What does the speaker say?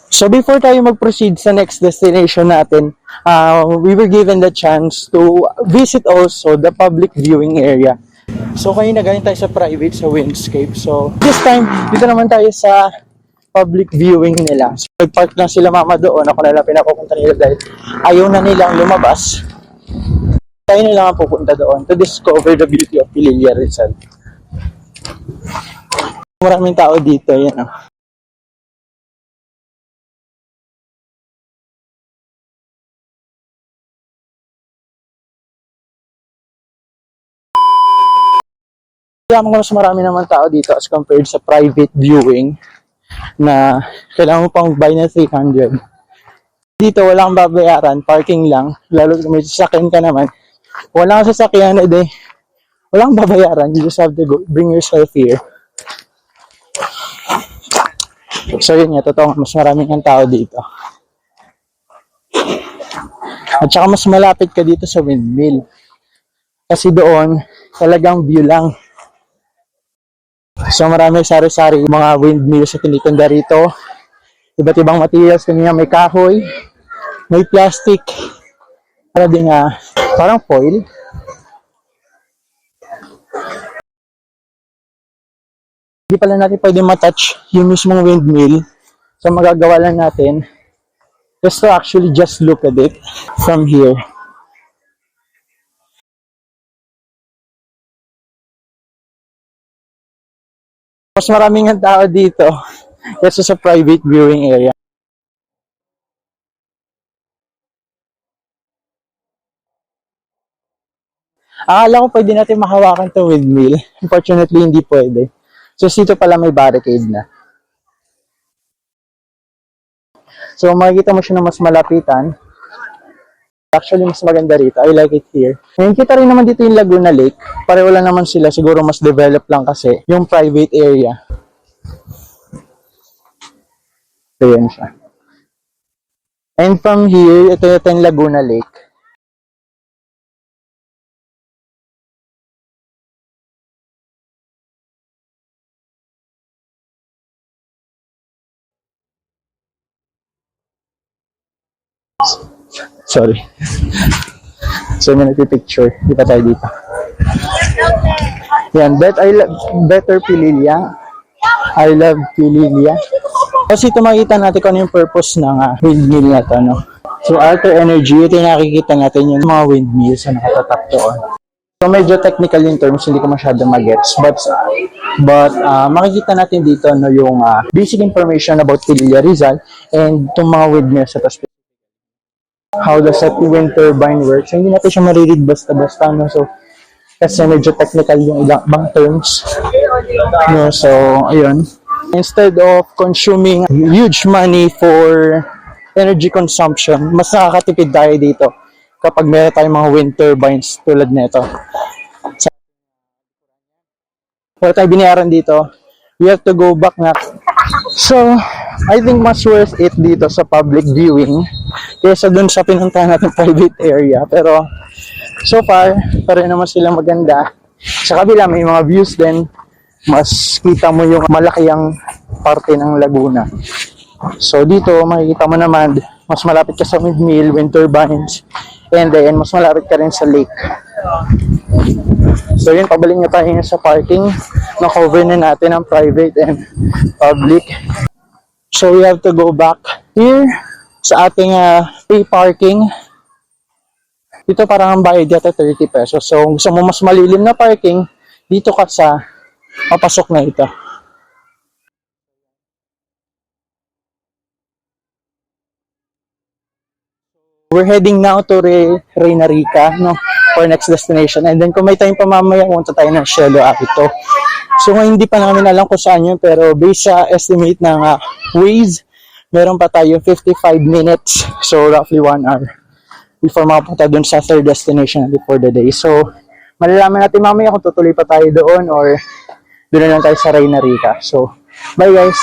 So before tayo mag-proceed sa next destination natin, we were given the chance to visit also the public viewing area. So kanina galing tayo sa private, sa Windscape. So this time, dito naman tayo sa public viewing nila. So nag-park lang sila mama doon. Ako na lang pinapupunta nila dahil ayaw na nilang lumabas. Tayo na lang ang pupunta doon to discover the beauty of Pililla Rizal. Maraming tao dito, yan o. Kaya mas marami naman tao dito as compared sa private viewing na kailangan mo pang buy na 300. Dito walang babayaran, parking lang. Lalo kung may sasakyan ka naman. Walang sasakyan, walang babayaran. You just have to go, bring yourself here. So yun nga, totoo, mas maraming ang tao dito. At saka mas malapit ka dito sa windmill. Kasi doon, talagang view lang. So marami sari-sari mga windmills sa tinitinda rito. Iba't ibang materials, kanina may kahoy, may plastic, para din parang foil. Hindi pala natin pwede matouch yung mismong windmill. So magagawa lang natin just to actually just look at it from here. Mas maraming ang tao dito kaysa sa private viewing area. Akala ko pwede natin mahawakan to windmill. Unfortunately, hindi pwede. So, dito pala may barricade na. So, makikita mo siya na mas malapitan. Actually, mas maganda rito. I like it here. Ngayon, kita rin naman dito yung Laguna Lake. Pareho lang naman sila. Siguro mas develop lang kasi yung private area. So, yan siya. And from here, ito yung Laguna Lake. Sorry. So, may nagpipicture. Di pa tayo dito. Yan. Better Pililla. I love Pililla. Kasi ito makikita natin kung ano yung purpose ng windmill na to, no? So, alter energy. Ito yung nakikita natin yung mga windmills na nakatatak doon. So, medyo technical yung terms. Hindi ko masyado mag-gets. But makikita natin dito no, yung basic information about Pililla Rizal and itong mga windmills na to. How does that wind turbine work? So, hindi natin siya mariread basta-basta, no? So, kasi medyo technical yung ibang terms. No? So, ayun. Instead of consuming huge money for energy consumption, mas nakakatipid tayo dito kapag meron tayong mga wind turbines tulad nito. So, wala tayong binayaran dito. We have to go back na. So, I think mas worth it dito sa public viewing kaysa dun sa pinuntahan natin private area. Pero, so far, pareho naman silang maganda. Sa kabila, may mga views din. Mas kita mo yung malaki ang parte ng Laguna. So, dito, makikita mo naman, mas malapit ka sa windmill, wind turbines, and then, mas malapit ka rin sa lake. So, yun, pabalik na tayo sa parking. Na-cover na natin ang private and public. So, we have to go back here sa ating pay parking. Dito parang ang bayad yata 30 pesos. So, kung gusto mo mas malilim na parking, dito ka sa papasok na ito. We're heading now to Reina Rica, no, for next destination. And then kung may time pa mamaya, punta tayo ng Cielo Alto. So, hindi pa namin alam kung saan yun, pero based sa estimate ng Waze, meron pa tayo 55 minutes. So, roughly 1 hour before makapunta dun sa third destination for the day. So, malalaman natin mamaya kung tutuloy pa tayo doon or doon na lang tayo sa Reina Rica. So, bye guys!